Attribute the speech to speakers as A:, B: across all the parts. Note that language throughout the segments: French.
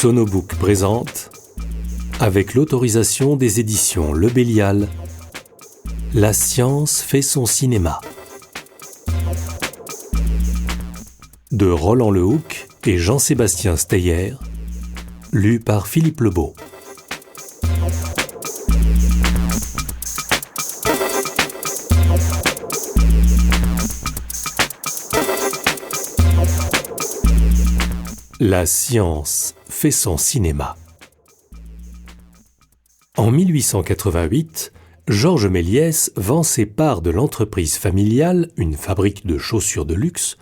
A: Sonobook présente, avec l'autorisation des éditions Le Bélial, La science fait son cinéma. De Roland Lehoucq et Jean-Sébastien Steyer, lu par Philippe Lebeau. La science fait son cinéma. En 1888, Georges Méliès vend ses parts de l'entreprise familiale, une fabrique de chaussures de luxe,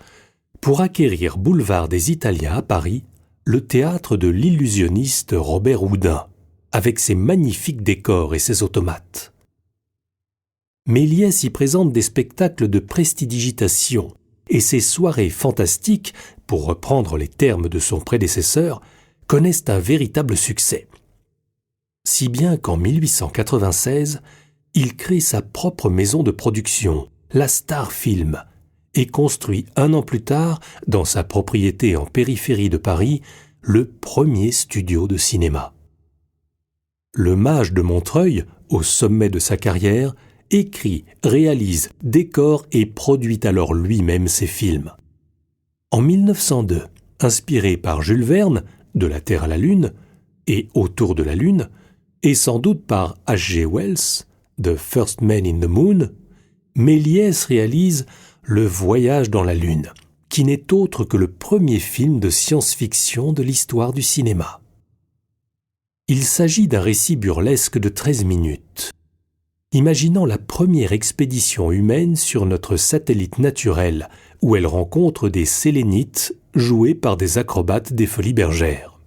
A: pour acquérir boulevard des Italiens à Paris, le théâtre de l'illusionniste Robert Houdin, avec ses magnifiques décors et ses automates. Méliès y présente des spectacles de prestidigitation, et ses soirées fantastiques, pour reprendre les termes de son prédécesseur, connaissent un véritable succès. Si bien qu'en 1896, il crée sa propre maison de production, la Star Film, et construit un an plus tard, dans sa propriété en périphérie de Paris, le premier studio de cinéma. Le mage de Montreuil, au sommet de sa carrière, écrit, réalise, décore et produit alors lui-même ses films. En 1902, inspiré par Jules Verne, De la Terre à la Lune et Autour de la Lune, et sans doute par H.G. Wells, The First Man in the Moon, Méliès réalise Le Voyage dans la Lune, qui n'est autre que le premier film de science-fiction de l'histoire du cinéma. Il s'agit d'un récit burlesque de 13 minutes. Imaginant la première expédition humaine sur notre satellite naturel, où elle rencontre des sélénites joués par des acrobates des Folies Bergères.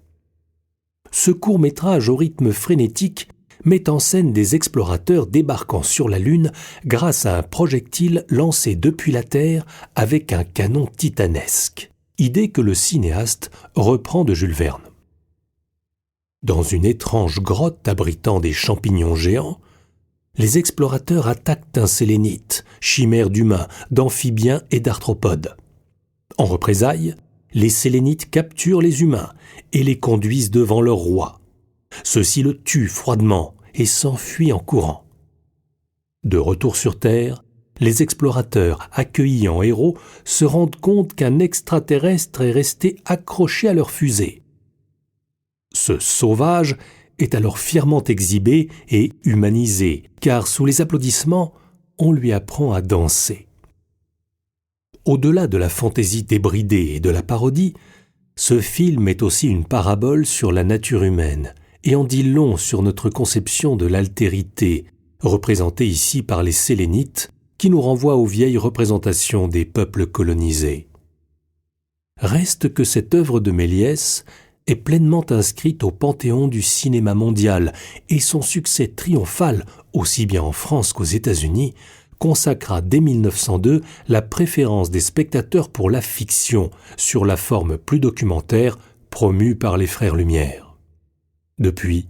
A: Ce court-métrage au rythme frénétique met en scène des explorateurs débarquant sur la Lune grâce à un projectile lancé depuis la Terre avec un canon titanesque, idée que le cinéaste reprend de Jules Verne. Dans une étrange grotte abritant des champignons géants, les explorateurs attaquent un sélénite, chimère d'humains, d'amphibiens et d'arthropodes. En représailles, les sélénites capturent les humains et les conduisent devant leur roi. Ceux-ci le tuent froidement et s'enfuient en courant. De retour sur Terre, les explorateurs, accueillis en héros, se rendent compte qu'un extraterrestre est resté accroché à leur fusée. Ce sauvage est alors fièrement exhibé et humanisé, car sous les applaudissements, on lui apprend à danser. Au-delà de la fantaisie débridée et de la parodie, ce film est aussi une parabole sur la nature humaine et en dit long sur notre conception de l'altérité, représentée ici par les sélénites, qui nous renvoie aux vieilles représentations des peuples colonisés. Reste que cette œuvre de Méliès est pleinement inscrite au panthéon du cinéma mondial et son succès triomphal, aussi bien en France qu'aux États-Unis, consacra dès 1902 la préférence des spectateurs pour la fiction sur la forme plus documentaire promue par les frères Lumière. Depuis,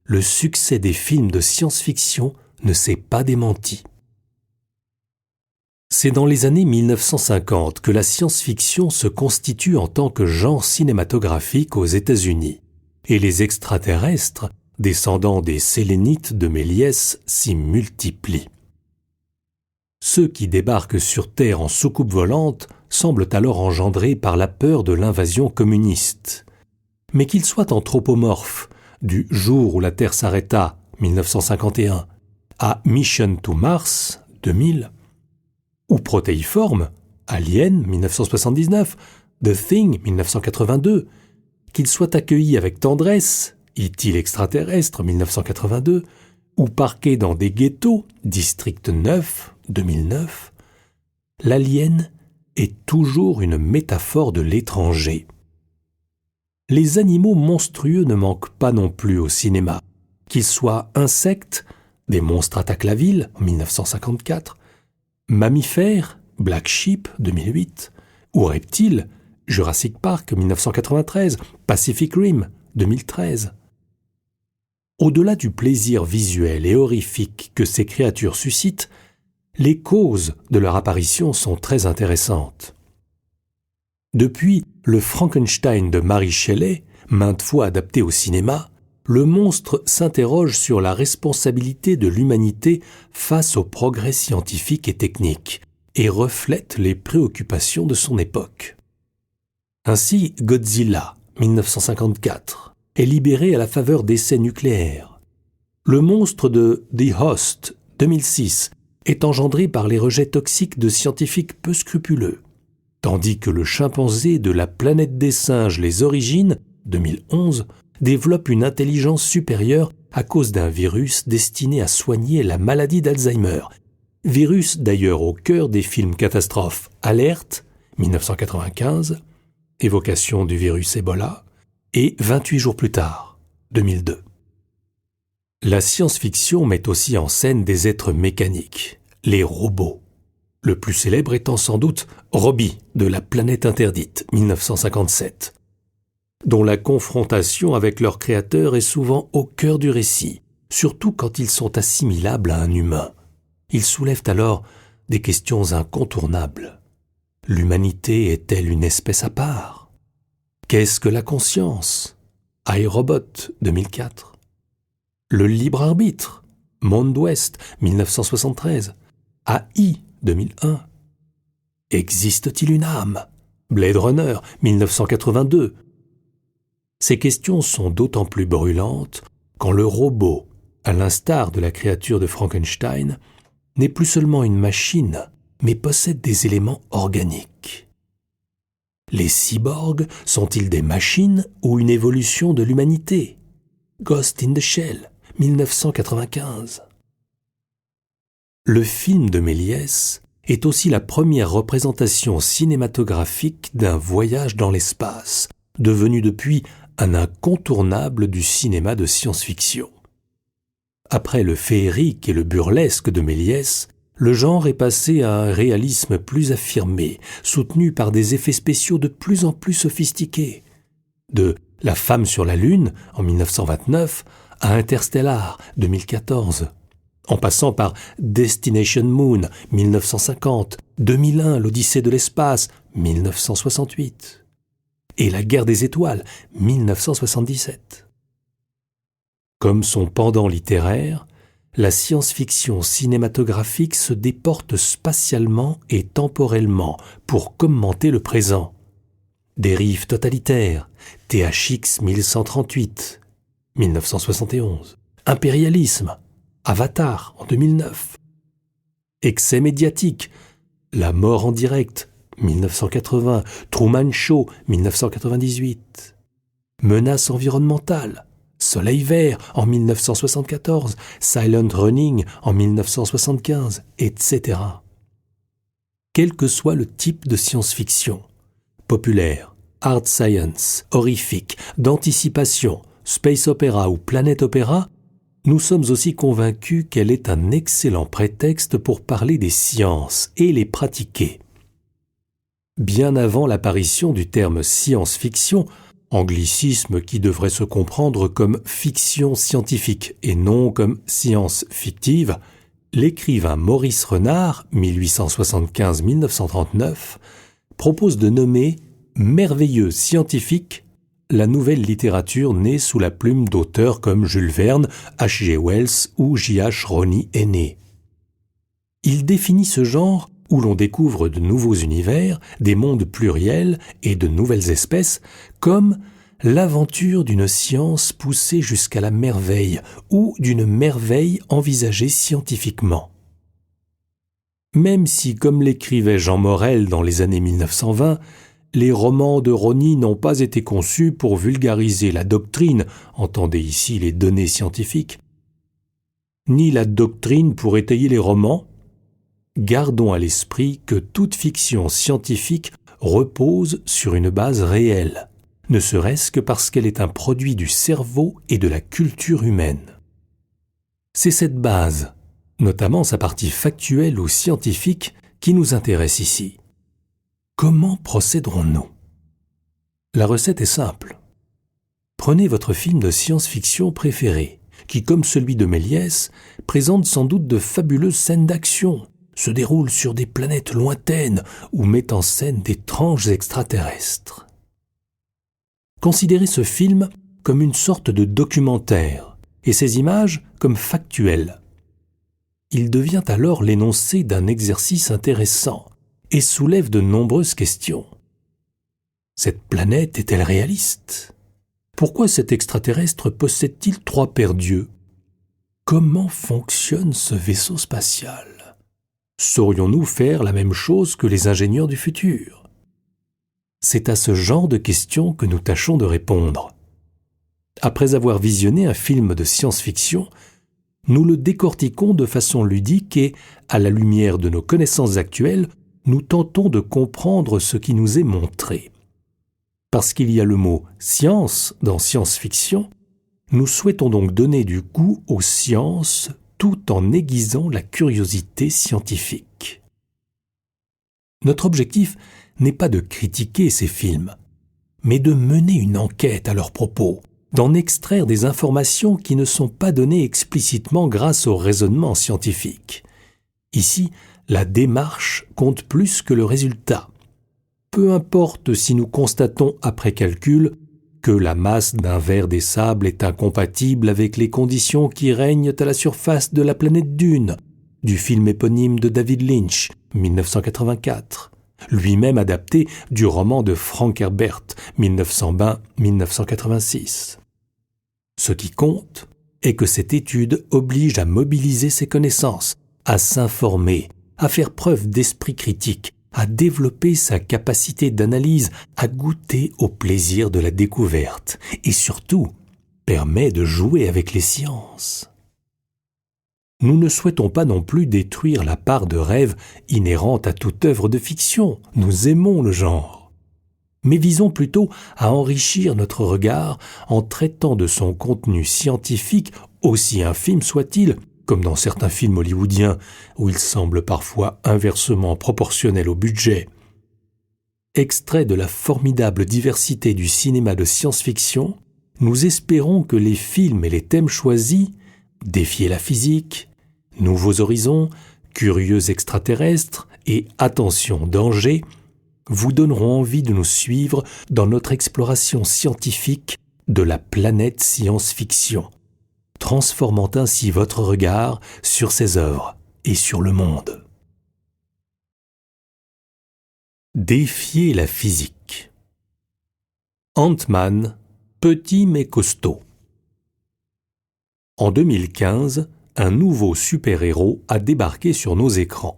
A: le succès des films de science-fiction ne s'est pas démenti. C'est dans les années 1950 que la science-fiction se constitue en tant que genre cinématographique aux États-Unis, et les extraterrestres, descendants des sélénites de Méliès, s'y multiplient. Ceux qui débarquent sur Terre en soucoupe volante semblent alors engendrés par la peur de l'invasion communiste. Mais qu'ils soient anthropomorphes, du jour où la Terre s'arrêta, 1951, à Mission to Mars, 2000, ou protéiformes, Alien, 1979, The Thing, 1982, qu'ils soient accueillis avec tendresse, E.T. l'extraterrestre, 1982, ou parqués dans des ghettos, District 9, 2009, l'alien est toujours une métaphore de l'étranger. Les animaux monstrueux ne manquent pas non plus au cinéma, qu'ils soient insectes, Des monstres attaquent la ville, en 1954, mammifères, Black Sheep, 2008, ou reptiles, Jurassic Park, 1993, Pacific Rim, 2013. Au-delà du plaisir visuel et horrifique que ces créatures suscitent, les causes de leur apparition sont très intéressantes. Depuis le Frankenstein de Mary Shelley, Maintes fois adapté au cinéma, le monstre s'interroge sur la responsabilité de l'humanité face aux progrès scientifiques et techniques et reflète les préoccupations de son époque. Ainsi, Godzilla, 1954, est libéré à la faveur d'essais nucléaires. Le monstre de The Host, 2006, est engendré par les rejets toxiques de scientifiques peu scrupuleux, tandis que le chimpanzé de la planète des singes Les Origines, 2011, développe une intelligence supérieure à cause d'un virus destiné à soigner la maladie d'Alzheimer. Virus d'ailleurs au cœur des films catastrophes Alerte, 1995, Évocation du virus Ebola, et 28 jours plus tard, 2002. La science-fiction met aussi en scène des êtres mécaniques, les robots. Le plus célèbre étant sans doute Robbie de La Planète Interdite, 1957, dont la confrontation avec leur créateur est souvent au cœur du récit, surtout quand ils sont assimilables à un humain. Ils soulèvent alors des questions incontournables. L'humanité est-elle une espèce à part? Qu'est-ce que la conscience? iRobot, 2004. Le libre arbitre, Monde Ouest, 1973. AI, 2001. Existe-t-il une âme? Blade Runner, 1982. Ces questions sont d'autant plus brûlantes quand le robot, à l'instar de la créature de Frankenstein, n'est plus seulement une machine, mais possède des éléments organiques. Les cyborgs sont-ils des machines ou une évolution de l'humanité? Ghost in the Shell, 1995. Le film de Méliès est aussi la première représentation cinématographique d'un voyage dans l'espace, devenu depuis un incontournable du cinéma de science-fiction. Après le féerique et le burlesque de Méliès, le genre est passé à un réalisme plus affirmé, soutenu par des effets spéciaux de plus en plus sophistiqués. De La femme sur la Lune, en 1929, à Interstellar, 2014, en passant par Destination Moon, 1950, 2001, l'Odyssée de l'espace, 1968, et La guerre des étoiles, 1977. Comme son pendant littéraire, la science-fiction cinématographique se déporte spatialement et temporellement pour commenter le présent. Dérive totalitaire, THX 1138, 1971. Impérialisme, Avatar, en 2009. Excès médiatique, La mort en direct, 1980. Truman Show, 1998. Menace environnementale, Soleil vert en 1974, Silent Running en 1975, etc. Quel que soit le type de science-fiction, populaire, hard science, horrifique, d'anticipation, space opéra ou planète opéra, nous sommes aussi convaincus qu'elle est un excellent prétexte pour parler des sciences et les pratiquer. Bien avant l'apparition du terme science-fiction, anglicisme qui devrait se comprendre comme fiction scientifique et non comme science fictive, l'écrivain Maurice Renard, 1875-1939, propose de nommer merveilleux scientifique la nouvelle littérature née sous la plume d'auteurs comme Jules Verne, H.G. Wells ou J.H. Roney Heney. Il définit ce genre où l'on découvre de nouveaux univers, des mondes pluriels et de nouvelles espèces, comme l'aventure d'une science poussée jusqu'à la merveille ou d'une merveille envisagée scientifiquement. Même si, comme l'écrivait Jean Morel dans les années 1920, les romans de Roney n'ont pas été conçus pour vulgariser la doctrine, entendez ici les données scientifiques, ni la doctrine pour étayer les romans, gardons à l'esprit que toute fiction scientifique repose sur une base réelle, ne serait-ce que parce qu'elle est un produit du cerveau et de la culture humaine. C'est cette base, notamment sa partie factuelle ou scientifique, qui nous intéresse ici. Comment procéderons-nous? La recette est simple. Prenez votre film de science-fiction préféré, qui, comme celui de Méliès, présente sans doute de fabuleuses scènes d'action, se déroule sur des planètes lointaines ou met en scène d'étranges extraterrestres. Considérez ce film comme une sorte de documentaire et ces images comme factuelles. Il devient alors l'énoncé d'un exercice intéressant et soulève de nombreuses questions. Cette planète est-elle réaliste ? Pourquoi cet extraterrestre possède-t-il 3 paires d'yeux ? Comment fonctionne ce vaisseau spatial ? Saurions-nous faire la même chose que les ingénieurs du futur ? C'est à ce genre de questions que nous tâchons de répondre. Après avoir visionné un film de science-fiction, nous le décortiquons de façon ludique et, à la lumière de nos connaissances actuelles, nous tentons de comprendre ce qui nous est montré. Parce qu'il y a le mot « science » dans science-fiction, nous souhaitons donc donner du goût aux sciences tout en aiguisant la curiosité scientifique. Notre objectif n'est pas de critiquer ces films, mais de mener une enquête à leur propos, d'en extraire des informations qui ne sont pas données explicitement grâce au raisonnement scientifique. Ici, la démarche compte plus que le résultat. Peu importe si nous constatons après calcul que la masse d'un ver des sables est incompatible avec les conditions qui règnent à la surface de la planète Dune, du film éponyme de David Lynch, 1984, lui-même adapté du roman de Frank Herbert, 1920-1986. Ce qui compte est que cette étude oblige à mobiliser ses connaissances, à s'informer, à faire preuve d'esprit critique, à développer sa capacité d'analyse, à goûter au plaisir de la découverte et surtout permet de jouer avec les sciences. Nous ne souhaitons pas non plus détruire la part de rêve inhérente à toute œuvre de fiction, nous aimons le genre. Mais visons plutôt à enrichir notre regard en traitant de son contenu scientifique, aussi infime soit-il, comme dans certains films hollywoodiens où il semble parfois inversement proportionnel au budget. Extrait de la formidable diversité du cinéma de science-fiction, nous espérons que les films et les thèmes choisis, Défier la physique, Nouveaux horizons, Curieux extraterrestres et Attention danger, vous donneront envie de nous suivre dans notre exploration scientifique de la planète science-fiction, transformant ainsi votre regard sur ces œuvres et sur le monde. Défier la physique. Ant-Man, petit mais costaud. En 2015, un nouveau super-héros a débarqué sur nos écrans.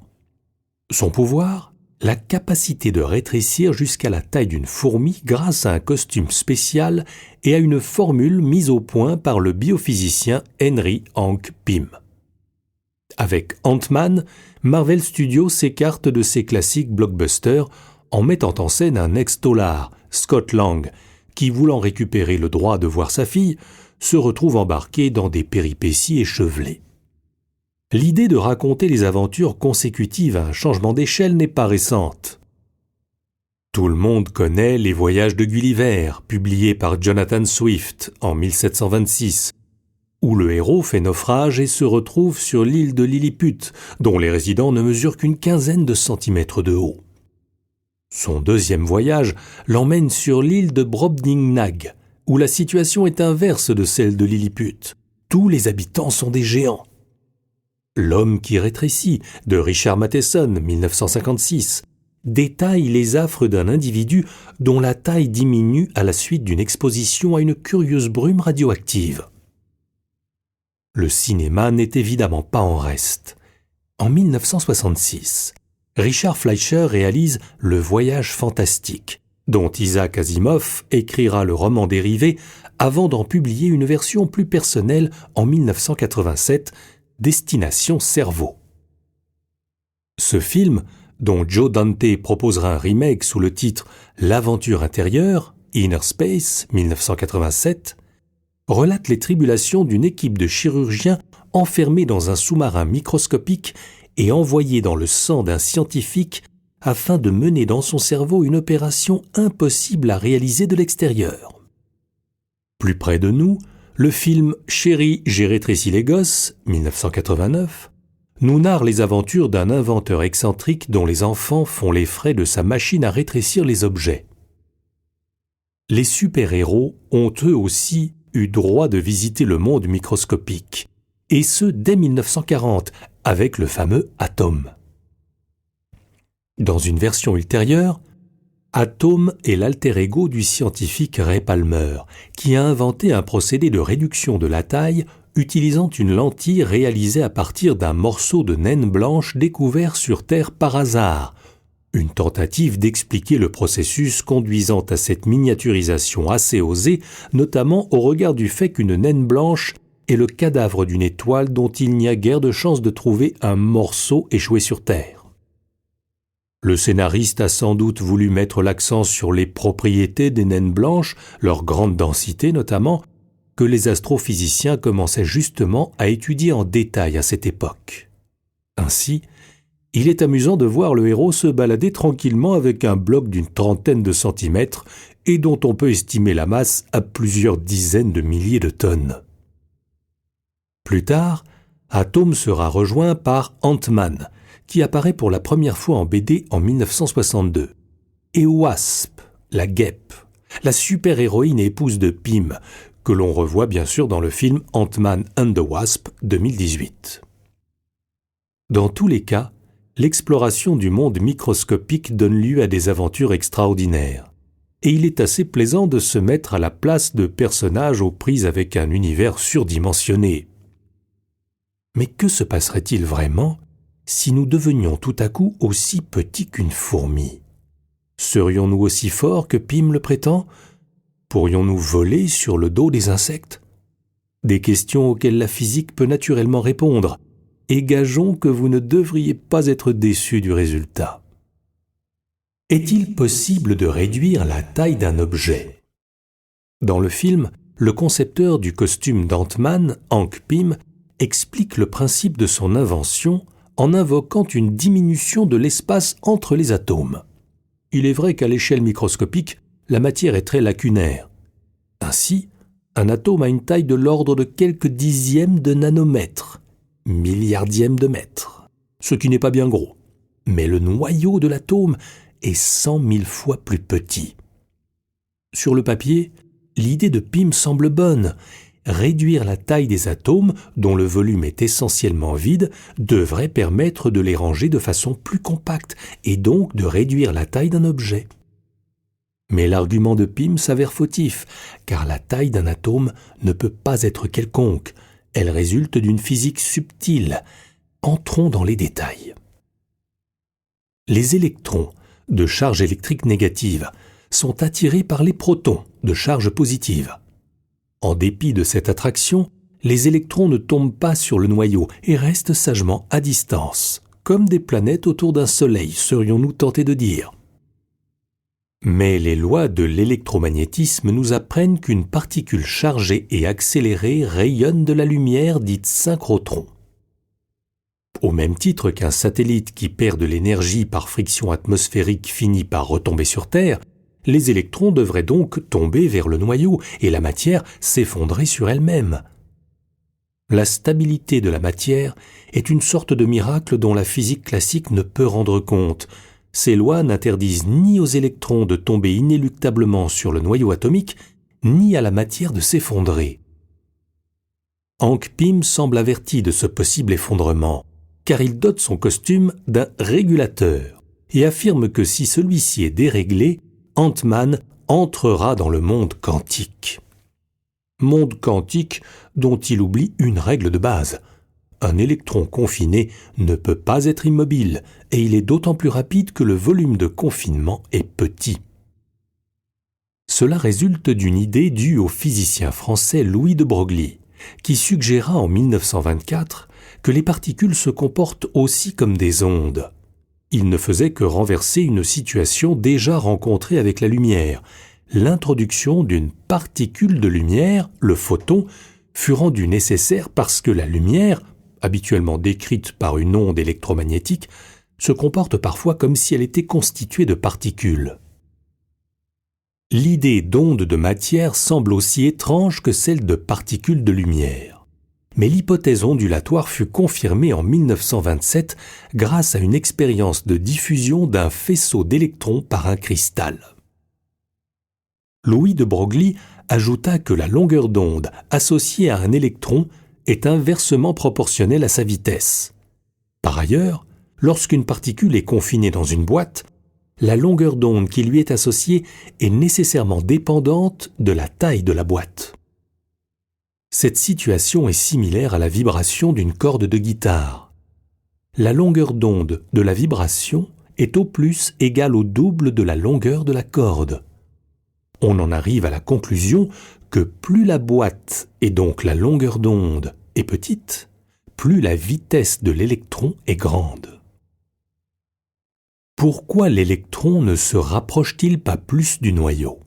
A: Son pouvoir ? La capacité de rétrécir jusqu'à la taille d'une fourmi grâce à un costume spécial et à une formule mise au point par le biophysicien Henry Hank Pym. Avec Ant-Man, Marvel Studios s'écarte de ses classiques blockbusters en mettant en scène un ex-taular, Scott Lang, qui, voulant récupérer le droit de voir sa fille, se retrouve embarqué dans des péripéties échevelées. L'idée de raconter les aventures consécutives à un changement d'échelle n'est pas récente. Tout le monde connaît Les Voyages de Gulliver, publié par Jonathan Swift en 1726, où le héros fait naufrage et se retrouve sur l'île de Lilliput, dont les résidents ne mesurent qu'une quinzaine de centimètres de haut. Son deuxième voyage l'emmène sur l'île de Brobdingnag, où la situation est inverse de celle de Lilliput. Tous les habitants sont des géants. L'homme qui rétrécit, de Richard Matheson, 1956, détaille les affres d'un individu dont la taille diminue à la suite d'une exposition à une curieuse brume radioactive. Le cinéma n'est évidemment pas en reste. En 1966, Richard Fleischer réalise Le Voyage fantastique, dont Isaac Asimov écrira le roman dérivé avant d'en publier une version plus personnelle en 1987, Destination Cerveau. Ce film, dont Joe Dante proposera un remake sous le titre L'aventure intérieure, Inner Space, 1987, relate les tribulations d'une équipe de chirurgiens enfermés dans un sous-marin microscopique et envoyés dans le sang d'un scientifique afin de mener dans son cerveau une opération impossible à réaliser de l'extérieur. Plus près de nous, le film « Chérie, j'ai rétréci les gosses » 1989 nous narre les aventures d'un inventeur excentrique dont les enfants font les frais de sa machine à rétrécir les objets. Les super-héros ont eux aussi eu droit de visiter le monde microscopique, et ce dès 1940, avec le fameux Atom. Dans une version ultérieure, Atom est l'alter ego du scientifique Ray Palmer, qui a inventé un procédé de réduction de la taille utilisant une lentille réalisée à partir d'un morceau de naine blanche découvert sur Terre par hasard, une tentative d'expliquer le processus conduisant à cette miniaturisation assez osée, notamment au regard du fait qu'une naine blanche est le cadavre d'une étoile dont il n'y a guère de chance de trouver un morceau échoué sur Terre. Le scénariste a sans doute voulu mettre l'accent sur les propriétés des naines blanches, leur grande densité notamment, que les astrophysiciens commençaient justement à étudier en détail à cette époque. Ainsi, il est amusant de voir le héros se balader tranquillement avec un bloc d'une trentaine de centimètres et dont on peut estimer la masse à plusieurs dizaines de milliers de tonnes. Plus tard, Atom sera rejoint par Ant-Man, qui apparaît pour la première fois en BD en 1962, et Wasp, la guêpe, la super-héroïne épouse de Pym, que l'on revoit bien sûr dans le film Ant-Man and the Wasp 2018. Dans tous les cas, l'exploration du monde microscopique donne lieu à des aventures extraordinaires, et il est assez plaisant de se mettre à la place de personnages aux prises avec un univers surdimensionné. Mais que se passerait-il vraiment si nous devenions tout à coup aussi petits qu'une fourmi? Serions-nous aussi forts que Pym le prétend? Pourrions-nous voler sur le dos des insectes? Des questions auxquelles la physique peut naturellement répondre, et gageons que vous ne devriez pas être déçus du résultat. Est-il possible de réduire la taille d'un objet? Dans le film, le concepteur du costume d'Ant-Man, Hank Pym, explique le principe de son invention en invoquant une diminution de l'espace entre les atomes. Il est vrai qu'à l'échelle microscopique, la matière est très lacunaire. Ainsi, un atome a une taille de l'ordre de quelques dixièmes de nanomètre, milliardième de mètre, ce qui n'est pas bien gros. Mais le noyau de l'atome est 100 000 fois plus petit. Sur le papier, l'idée de Pym semble bonne. Réduire la taille des atomes, dont le volume est essentiellement vide, devrait permettre de les ranger de façon plus compacte et donc de réduire la taille d'un objet. Mais l'argument de Pym s'avère fautif, car la taille d'un atome ne peut pas être quelconque. Elle résulte d'une physique subtile. Entrons dans les détails. Les électrons, de charge électrique négative, sont attirés par les protons, de charge positive. En dépit de cette attraction, les électrons ne tombent pas sur le noyau et restent sagement à distance, comme des planètes autour d'un soleil, serions-nous tentés de dire. Mais les lois de l'électromagnétisme nous apprennent qu'une particule chargée et accélérée rayonne de la lumière dite synchrotron. Au même titre qu'un satellite qui perd de l'énergie par friction atmosphérique finit par retomber sur Terre, les électrons devraient donc tomber vers le noyau et la matière s'effondrer sur elle-même. La stabilité de la matière est une sorte de miracle dont la physique classique ne peut rendre compte. Ces lois n'interdisent ni aux électrons de tomber inéluctablement sur le noyau atomique, ni à la matière de s'effondrer. Hank Pym semble averti de ce possible effondrement, car il dote son costume d'un régulateur et affirme que si celui-ci est déréglé, Ant-Man entrera dans le monde quantique. Monde quantique dont il oublie une règle de base. Un électron confiné ne peut pas être immobile et il est d'autant plus rapide que le volume de confinement est petit. Cela résulte d'une idée due au physicien français Louis de Broglie, qui suggéra en 1924 que les particules se comportent aussi comme des ondes. Il ne faisait que renverser une situation déjà rencontrée avec la lumière. L'introduction d'une particule de lumière, le photon, fut rendue nécessaire parce que la lumière, habituellement décrite par une onde électromagnétique, se comporte parfois comme si elle était constituée de particules. L'idée d'onde de matière semble aussi étrange que celle de particules de lumière. Mais l'hypothèse ondulatoire fut confirmée en 1927 grâce à une expérience de diffusion d'un faisceau d'électrons par un cristal. Louis de Broglie ajouta que la longueur d'onde associée à un électron est inversement proportionnelle à sa vitesse. Par ailleurs, lorsqu'une particule est confinée dans une boîte, la longueur d'onde qui lui est associée est nécessairement dépendante de la taille de la boîte. Cette situation est similaire à la vibration d'une corde de guitare. La longueur d'onde de la vibration est au plus égale au double de la longueur de la corde. On en arrive à la conclusion que plus la boîte et donc la longueur d'onde est petite, plus la vitesse de l'électron est grande. Pourquoi l'électron ne se rapproche-t-il pas plus du noyau ?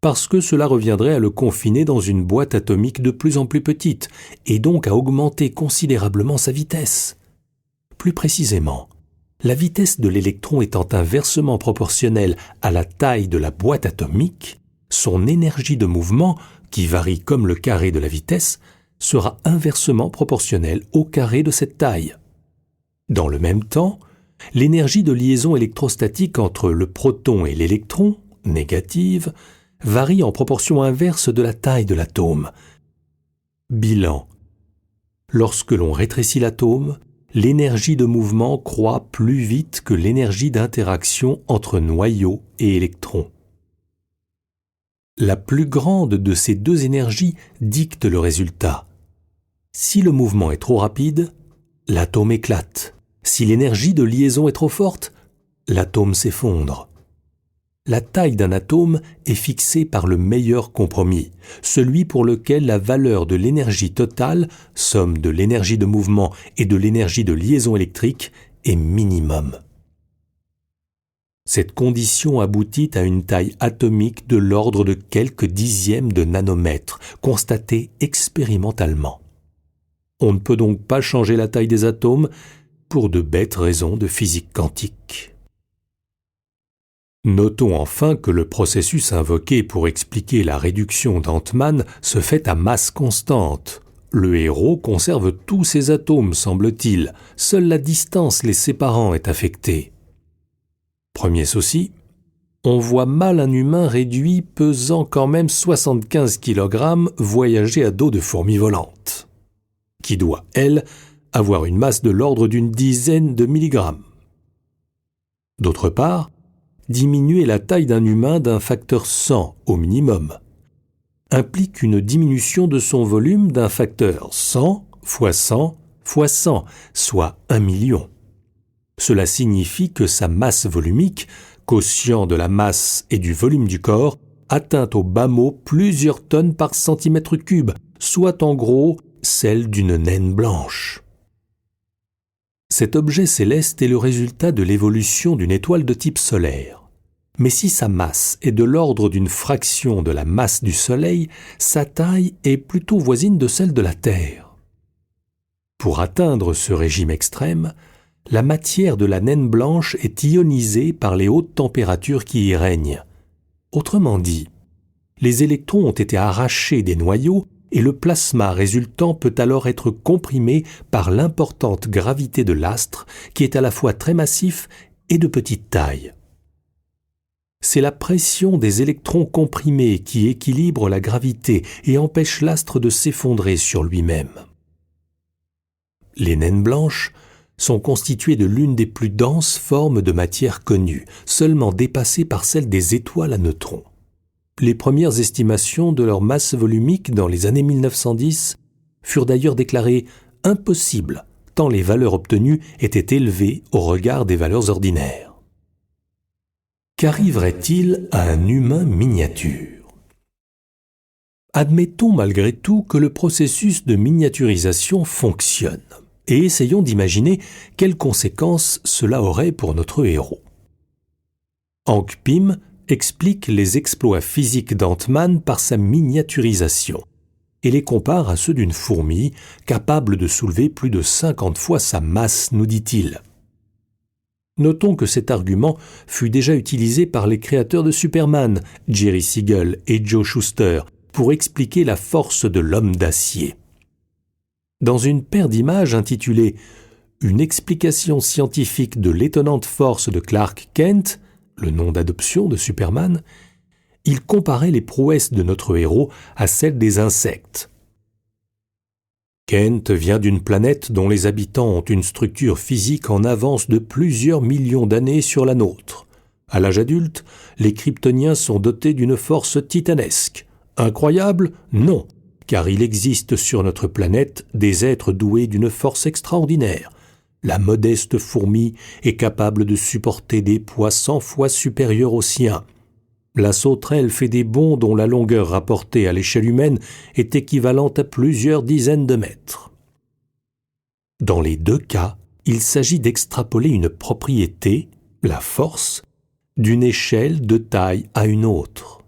A: Parce que cela reviendrait à le confiner dans une boîte atomique de plus en plus petite, et donc à augmenter considérablement sa vitesse. Plus précisément, la vitesse de l'électron étant inversement proportionnelle à la taille de la boîte atomique, son énergie de mouvement, qui varie comme le carré de la vitesse, sera inversement proportionnelle au carré de cette taille. Dans le même temps, l'énergie de liaison électrostatique entre le proton et l'électron, négative, varie en proportion inverse de la taille de l'atome. Bilan. Lorsque l'on rétrécit l'atome, l'énergie de mouvement croît plus vite que l'énergie d'interaction entre noyau et électron. La plus grande de ces deux énergies dicte le résultat. Si le mouvement est trop rapide, l'atome éclate. Si l'énergie de liaison est trop forte, l'atome s'effondre. La taille d'un atome est fixée par le meilleur compromis, celui pour lequel la valeur de l'énergie totale, somme de l'énergie de mouvement et de l'énergie de liaison électrique, est minimum. Cette condition aboutit à une taille atomique de l'ordre de quelques dixièmes de nanomètres, constatée expérimentalement. On ne peut donc pas changer la taille des atomes pour de bêtes raisons de physique quantique. Notons enfin que le processus invoqué pour expliquer la réduction d'Antman se fait à masse constante. Le héros conserve tous ses atomes, semble-t-il. Seule la distance les séparant est affectée. Premier souci, on voit mal un humain réduit pesant quand même 75 kg voyager à dos de fourmis volantes, qui doit, elle, avoir une masse de l'ordre d'une dizaine de milligrammes. D'autre part, diminuer la taille d'un humain d'un facteur 100 au minimum implique une diminution de son volume d'un facteur 100 fois 100 fois 100, soit 1 million. Cela signifie que sa masse volumique, quotient de la masse et du volume du corps, atteint au bas mot plusieurs tonnes par centimètre cube, soit en gros celle d'une naine blanche. Cet objet céleste est le résultat de l'évolution d'une étoile de type solaire. Mais si sa masse est de l'ordre d'une fraction de la masse du Soleil, sa taille est plutôt voisine de celle de la Terre. Pour atteindre ce régime extrême, la matière de la naine blanche est ionisée par les hautes températures qui y règnent. Autrement dit, les électrons ont été arrachés des noyaux et le plasma résultant peut alors être comprimé par l'importante gravité de l'astre qui est à la fois très massif et de petite taille. C'est la pression des électrons comprimés qui équilibre la gravité et empêche l'astre de s'effondrer sur lui-même. Les naines blanches sont constituées de l'une des plus denses formes de matière connues, seulement dépassée par celle des étoiles à neutrons. Les premières estimations de leur masse volumique dans les années 1910 furent d'ailleurs déclarées impossibles, tant les valeurs obtenues étaient élevées au regard des valeurs ordinaires. Qu'arriverait-il à un humain miniature ? Admettons malgré tout que le processus de miniaturisation fonctionne, et essayons d'imaginer quelles conséquences cela aurait pour notre héros. Hank Pym explique les exploits physiques d'Ant-Man par sa miniaturisation et les compare à ceux d'une fourmi capable de soulever plus de 50 fois sa masse, nous dit-il. Notons que cet argument fut déjà utilisé par les créateurs de Superman, Jerry Siegel et Joe Shuster, pour expliquer la force de l'homme d'acier. Dans une paire d'images intitulée « Une explication scientifique de l'étonnante force de Clark Kent », le nom d'adoption de Superman, il comparait les prouesses de notre héros à celles des insectes. Kent vient d'une planète dont les habitants ont une structure physique en avance de plusieurs millions d'années sur la nôtre. À l'âge adulte, les Kryptoniens sont dotés d'une force titanesque. Incroyable ? Non, car il existe sur notre planète des êtres doués d'une force extraordinaire. La modeste fourmi est capable de supporter des poids 100 fois supérieurs aux siens. La sauterelle fait des bonds dont la longueur rapportée à l'échelle humaine est équivalente à plusieurs dizaines de mètres. Dans les deux cas, il s'agit d'extrapoler une propriété, la force, d'une échelle de taille à une autre.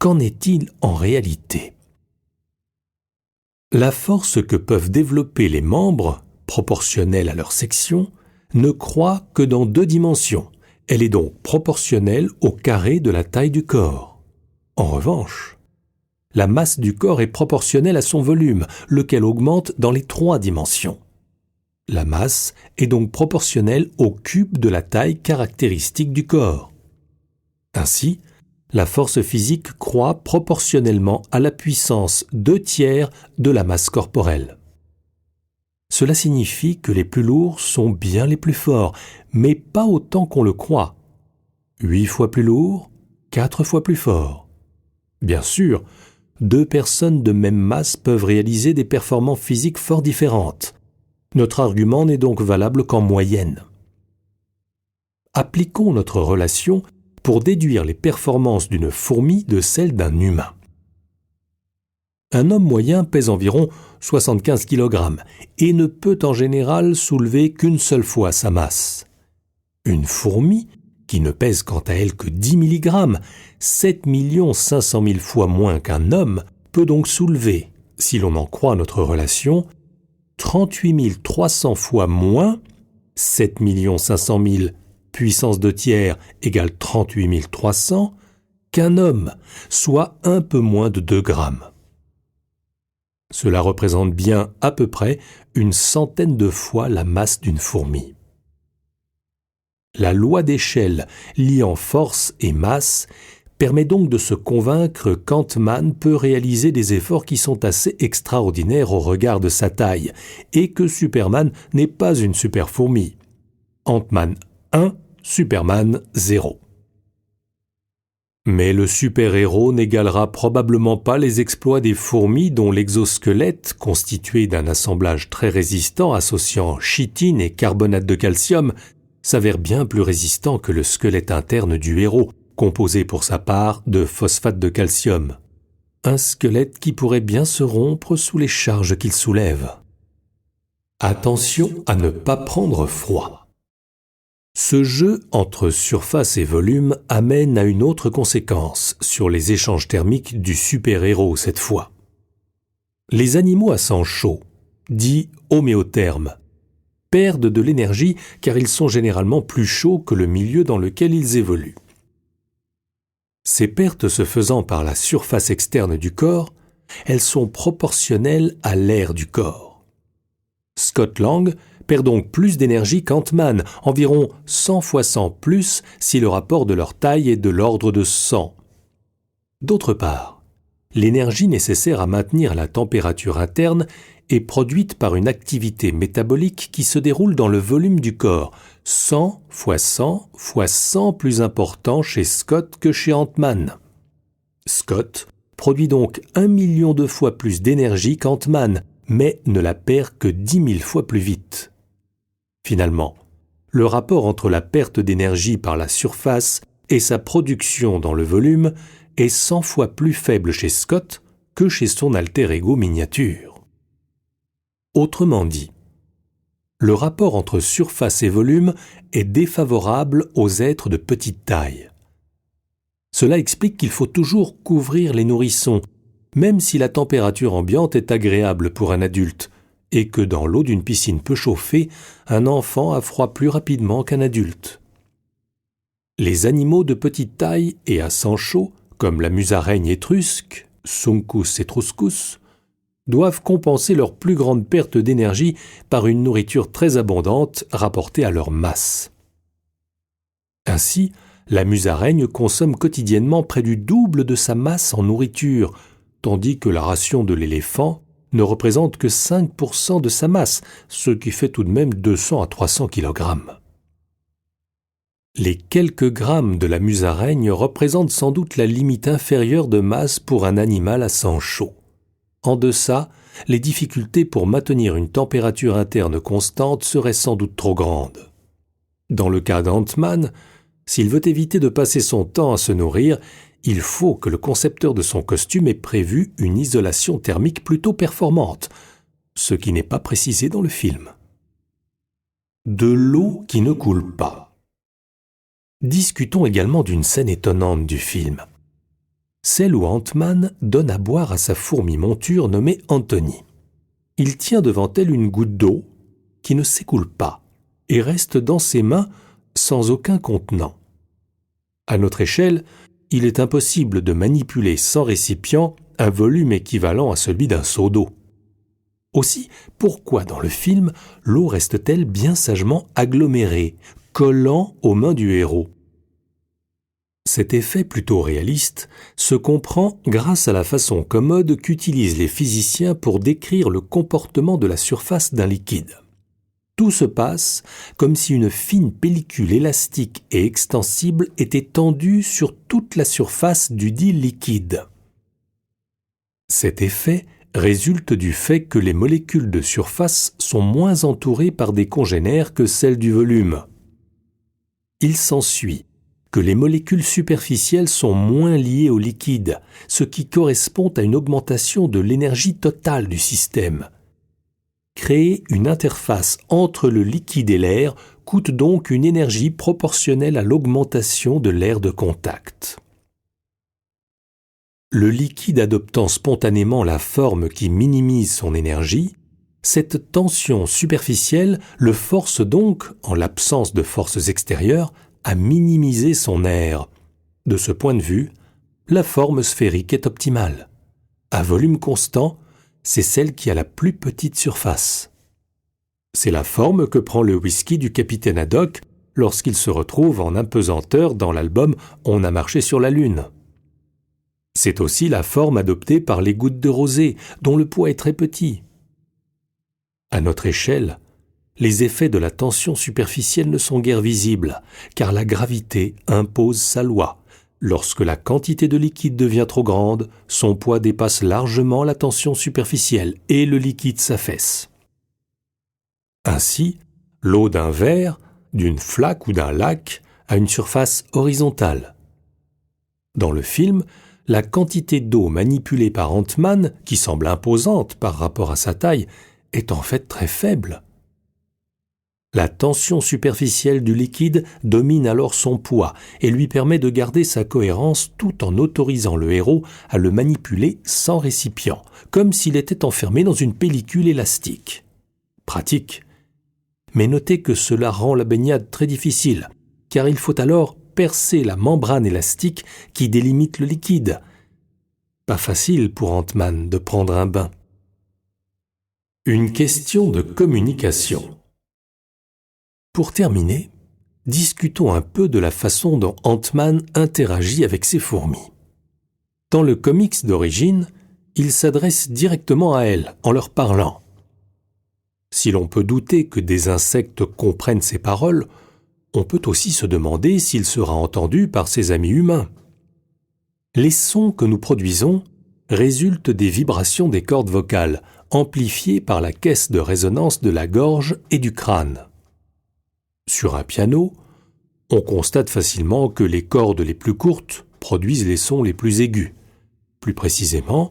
A: Qu'en est-il en réalité ? La force que peuvent développer les membres, proportionnelle à leur section, ne croît que dans 2 dimensions. Elle est donc proportionnelle au carré de la taille du corps. En revanche, la masse du corps est proportionnelle à son volume, lequel augmente dans les 3 dimensions. La masse est donc proportionnelle au cube de la taille caractéristique du corps. Ainsi, la force physique croît proportionnellement à la puissance 2/3 de la masse corporelle. Cela signifie que les plus lourds sont bien les plus forts, mais pas autant qu'on le croit. 8 fois plus lourd, 4 fois plus fort. Bien sûr, 2 personnes de même masse peuvent réaliser des performances physiques fort différentes. Notre argument n'est donc valable qu'en moyenne. Appliquons notre relation pour déduire les performances d'une fourmi de celles d'un humain. Un homme moyen pèse environ 75 kg et ne peut en général soulever qu'une seule fois sa masse. Une fourmi, qui ne pèse quant à elle que 10 mg, 7 500 000 fois moins qu'un homme, peut donc soulever, si l'on en croit notre relation, 38 300 fois moins, 7 500 000 puissance 2/3 égale 38 300, qu'un homme, soit un peu moins de 2 grammes. Cela représente bien à peu près une centaine de fois la masse d'une fourmi. La loi d'échelle liant force et masse permet donc de se convaincre qu'Ant-Man peut réaliser des efforts qui sont assez extraordinaires au regard de sa taille et que Superman n'est pas une super-fourmi. Ant-Man 1, Superman 0. Mais le super-héros n'égalera probablement pas les exploits des fourmis dont l'exosquelette, constitué d'un assemblage très résistant associant chitine et carbonate de calcium, s'avère bien plus résistant que le squelette interne du héros, composé pour sa part de phosphate de calcium. Un squelette qui pourrait bien se rompre sous les charges qu'il soulève. Attention à ne pas prendre froid. Ce jeu entre surface et volume amène à une autre conséquence sur les échanges thermiques du super-héros cette fois. Les animaux à sang chaud, dits homéothermes, perdent de l'énergie car ils sont généralement plus chauds que le milieu dans lequel ils évoluent. Ces pertes se faisant par la surface externe du corps, elles sont proportionnelles à l'air du corps. Scott Lang perd donc plus d'énergie qu'Ant-Man, environ 100 fois 100 plus si le rapport de leur taille est de l'ordre de 100. D'autre part, l'énergie nécessaire à maintenir la température interne est produite par une activité métabolique qui se déroule dans le volume du corps, 100 fois 100 fois 100 plus important chez Scott que chez Ant-Man. Scott produit donc 1 million de fois plus d'énergie qu'Ant-Man, mais ne la perd que 10 000 fois plus vite. Finalement, le rapport entre la perte d'énergie par la surface et sa production dans le volume est 100 fois plus faible chez Scott que chez son alter ego miniature. Autrement dit, le rapport entre surface et volume est défavorable aux êtres de petite taille. Cela explique qu'il faut toujours couvrir les nourrissons, même si la température ambiante est agréable pour un adulte, et que dans l'eau d'une piscine peu chauffée, un enfant a froid plus rapidement qu'un adulte. Les animaux de petite taille et à sang chaud, comme la musaraigne étrusque, Suncus etruscus, doivent compenser leur plus grande perte d'énergie par une nourriture très abondante rapportée à leur masse. Ainsi, la musaraigne consomme quotidiennement près du double de sa masse en nourriture, tandis que la ration de l'éléphant ne représente que 5% de sa masse, ce qui fait tout de même 200 à 300 kg. Les quelques grammes de la musaraigne représentent sans doute la limite inférieure de masse pour un animal à sang chaud. En deçà, les difficultés pour maintenir une température interne constante seraient sans doute trop grandes. Dans le cas d'Ant-Man, s'il veut éviter de passer son temps à se nourrir, il faut que le concepteur de son costume ait prévu une isolation thermique plutôt performante, ce qui n'est pas précisé dans le film. De l'eau qui ne coule pas. Discutons également d'une scène étonnante du film. Celle où Ant-Man donne à boire à sa fourmi monture nommée Anthony. Il tient devant elle une goutte d'eau qui ne s'écoule pas et reste dans ses mains sans aucun contenant. À notre échelle, il est impossible de manipuler sans récipient un volume équivalent à celui d'un seau d'eau. Aussi, pourquoi dans le film, l'eau reste-t-elle bien sagement agglomérée, collant aux mains du héros ? Cet effet plutôt réaliste se comprend grâce à la façon commode qu'utilisent les physiciens pour décrire le comportement de la surface d'un liquide. Tout se passe comme si une fine pellicule élastique et extensible était tendue sur toute la surface du dit liquide. Cet effet résulte du fait que les molécules de surface sont moins entourées par des congénères que celles du volume. Il s'ensuit que les molécules superficielles sont moins liées au liquide, ce qui correspond à une augmentation de l'énergie totale du système. Créer une interface entre le liquide et l'air coûte donc une énergie proportionnelle à l'augmentation de l'air de contact. Le liquide adoptant spontanément la forme qui minimise son énergie, cette tension superficielle le force donc, en l'absence de forces extérieures, à minimiser son air. De ce point de vue, la forme sphérique est optimale. À volume constant, c'est celle qui a la plus petite surface. C'est la forme que prend le whisky du capitaine Haddock lorsqu'il se retrouve en apesanteur dans l'album « On a marché sur la Lune ». C'est aussi la forme adoptée par les gouttes de rosée, dont le poids est très petit. À notre échelle, les effets de la tension superficielle ne sont guère visibles, car la gravité impose sa loi. Lorsque la quantité de liquide devient trop grande, son poids dépasse largement la tension superficielle et le liquide s'affaisse. Ainsi, l'eau d'un verre, d'une flaque ou d'un lac a une surface horizontale. Dans le film, la quantité d'eau manipulée par Ant-Man, qui semble imposante par rapport à sa taille, est en fait très faible. La tension superficielle du liquide domine alors son poids et lui permet de garder sa cohérence tout en autorisant le héros à le manipuler sans récipient, comme s'il était enfermé dans une pellicule élastique. Pratique. Mais notez que cela rend la baignade très difficile, car il faut alors percer la membrane élastique qui délimite le liquide. Pas facile pour Ant-Man de prendre un bain. Une question de communication. Pour terminer, discutons un peu de la façon dont Ant-Man interagit avec ses fourmis. Dans le comics d'origine, il s'adresse directement à elles en leur parlant. Si l'on peut douter que des insectes comprennent ses paroles, on peut aussi se demander s'il sera entendu par ses amis humains. Les sons que nous produisons résultent des vibrations des cordes vocales, amplifiées par la caisse de résonance de la gorge et du crâne. Sur un piano, on constate facilement que les cordes les plus courtes produisent les sons les plus aigus. Plus précisément,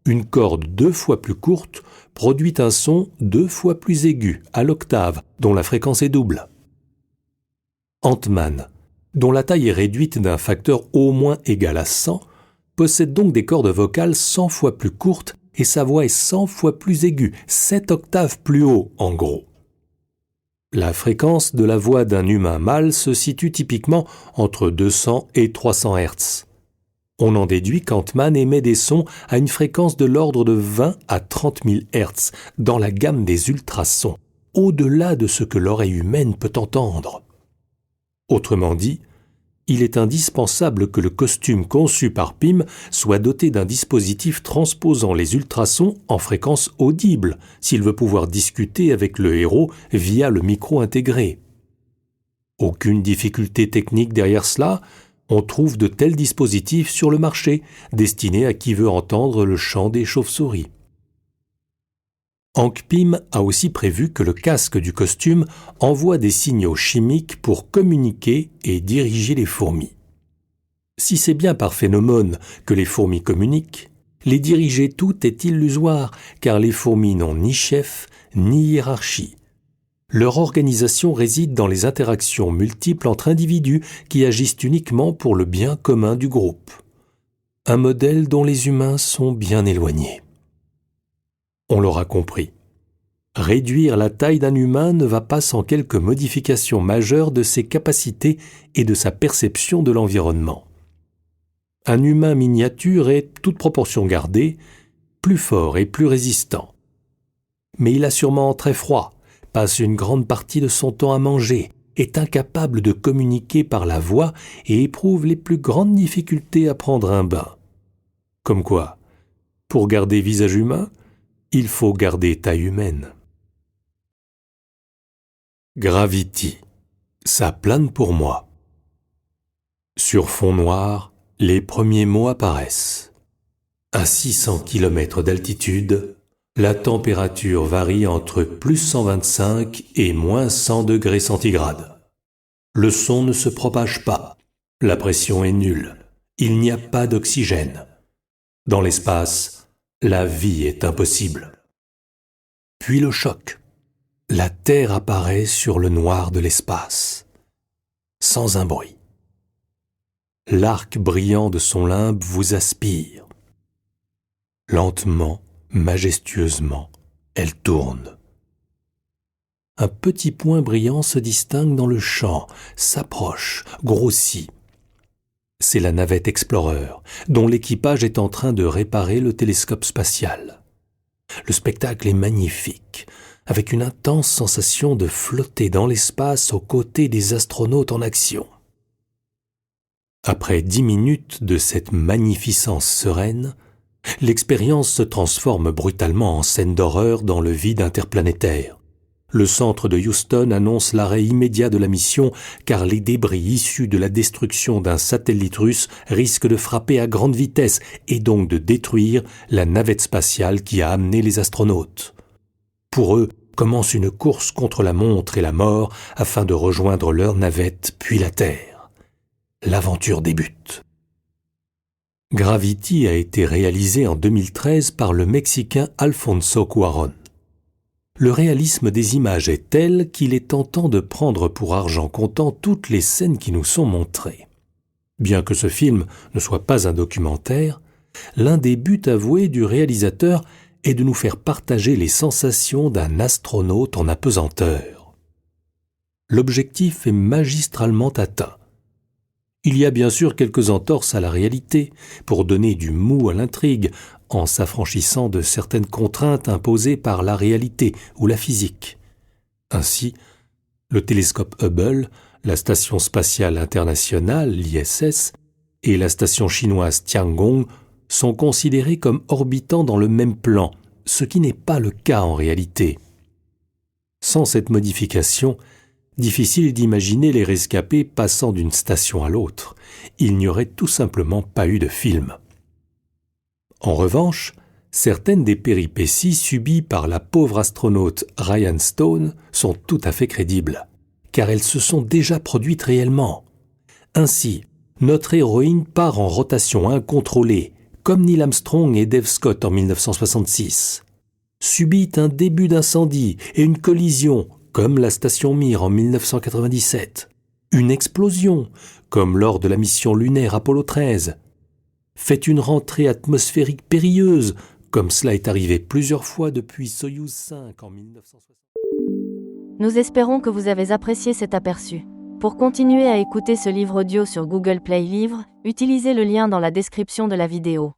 A: une corde 2 fois plus courte produit un son 2 fois plus aigu, à l'octave, dont la fréquence est double. Ant-Man, dont la taille est réduite d'un facteur au moins égal à 100, possède donc des cordes vocales 100 fois plus courtes et sa voix est 100 fois plus aiguë, 7 octaves plus haut en gros. La fréquence de la voix d'un humain mâle se situe typiquement entre 200 et 300 Hz. On en déduit qu'Ant-Man émet des sons à une fréquence de l'ordre de 20 à 30 000 Hz dans la gamme des ultrasons, au-delà de ce que l'oreille humaine peut entendre. Autrement dit, il est indispensable que le costume conçu par Pym soit doté d'un dispositif transposant les ultrasons en fréquence audible s'il veut pouvoir discuter avec le héros via le micro intégré. Aucune difficulté technique derrière cela, on trouve de tels dispositifs sur le marché, destinés à qui veut entendre le chant des chauves-souris. Hank Pym a aussi prévu que le casque du costume envoie des signaux chimiques pour communiquer et diriger les fourmis. Si c'est bien par phéromone que les fourmis communiquent, les diriger toutes est illusoire, car les fourmis n'ont ni chef ni hiérarchie. Leur organisation réside dans les interactions multiples entre individus qui agissent uniquement pour le bien commun du groupe. Un modèle dont les humains sont bien éloignés. On l'aura compris. Réduire la taille d'un humain ne va pas sans quelques modifications majeures de ses capacités et de sa perception de l'environnement. Un humain miniature est, toute proportion gardée, plus fort et plus résistant. Mais il a sûrement très froid, passe une grande partie de son temps à manger, est incapable de communiquer par la voix et éprouve les plus grandes difficultés à prendre un bain. Comme quoi, pour garder visage humain, il faut garder taille humaine. Gravity, ça plane pour moi. Sur fond noir, les premiers mots apparaissent. À 600 km d'altitude, la température varie entre plus 125 et moins 100 degrés centigrades. Le son ne se propage pas, la pression est nulle, il n'y a pas d'oxygène. Dans l'espace, la vie est impossible. Puis le choc. La Terre apparaît sur le noir de l'espace, sans un bruit. L'arc brillant de son limbe vous aspire. Lentement, majestueusement, elle tourne. Un petit point brillant se distingue dans le champ, s'approche, grossit. C'est la navette Explorer, dont l'équipage est en train de réparer le télescope spatial. Le spectacle est magnifique, avec une intense sensation de flotter dans l'espace aux côtés des astronautes en action. Après 10 minutes de cette magnificence sereine, l'expérience se transforme brutalement en scène d'horreur dans le vide interplanétaire. Le centre de Houston annonce l'arrêt immédiat de la mission car les débris issus de la destruction d'un satellite russe risquent de frapper à grande vitesse et donc de détruire la navette spatiale qui a amené les astronautes. Pour eux, commence une course contre la montre et la mort afin de rejoindre leur navette puis la Terre. L'aventure débute. Gravity a été réalisé en 2013 par le Mexicain Alfonso Cuarón. Le réalisme des images est tel qu'il est tentant de prendre pour argent comptant toutes les scènes qui nous sont montrées. Bien que ce film ne soit pas un documentaire, l'un des buts avoués du réalisateur est de nous faire partager les sensations d'un astronaute en apesanteur. L'objectif est magistralement atteint. Il y a bien sûr quelques entorses à la réalité pour donner du mou à l'intrigue, en s'affranchissant de certaines contraintes imposées par la réalité ou la physique. Ainsi, le télescope Hubble, la station spatiale internationale, l'ISS, et la station chinoise Tiangong sont considérés comme orbitant dans le même plan, ce qui n'est pas le cas en réalité. Sans cette modification, difficile d'imaginer les rescapés passant d'une station à l'autre. Il n'y aurait tout simplement pas eu de film. En revanche, certaines des péripéties subies par la pauvre astronaute Ryan Stone sont tout à fait crédibles, car elles se sont déjà produites réellement. Ainsi, notre héroïne part en rotation incontrôlée, comme Neil Armstrong et Dave Scott en 1966. Subit un début d'incendie et une collision, comme la station Mir en 1997. Une explosion, comme lors de la mission lunaire Apollo 13. Fait une rentrée atmosphérique périlleuse, comme cela est arrivé plusieurs fois depuis Soyouz 5 en 1960.
B: Nous espérons que vous avez apprécié cet aperçu. Pour continuer à écouter ce livre audio sur Google Play Livres, utilisez le lien dans la description de la vidéo.